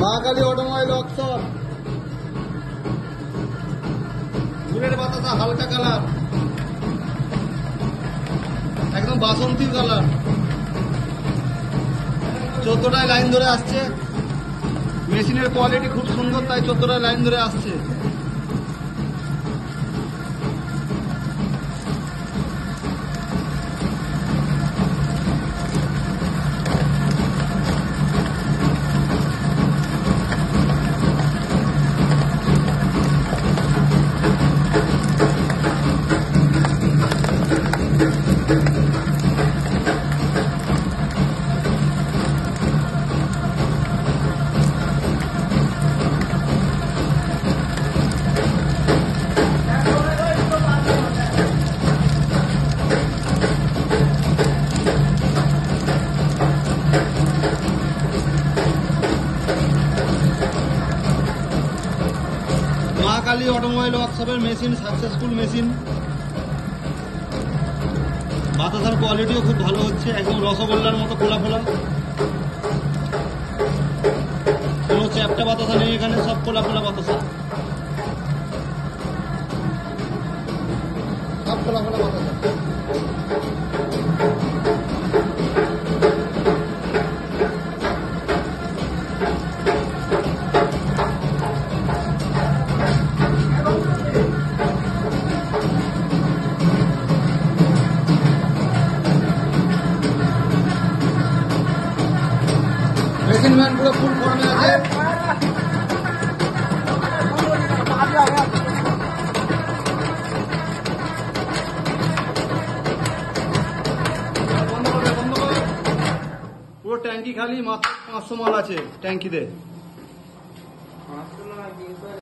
Mahakali automobile workshop. গুড়ের বাতাসা হালকা কালার, একদম বাসন্তী কালার। 14টায় লাইন ধরে আসছে। মেশিনের কোয়ালিটি খুব সুন্দর, তাই 14টায় লাইন ধরে আসছে। মহাকালী অটোমোবাইল ওয়ার্কশপের মেশিন সাকসেসফুল মেশিন। বাতাসার কোয়ালিটিও খুব ভালো হচ্ছে, একদম রসগোল্লার মতো খোলা খোলা। কোনো চ্যাপটা বাতাসা নেই এখানে, সব খোলা খোলা বাতাসা, সব খোলা খোলা বাতাসা। মেশিন ম্যান পুরো ফুল ফর্মে আছে। পুরো ট্যাঙ্কি খালি, মাত্র 500 মাল আছে ট্যাঙ্কিতে।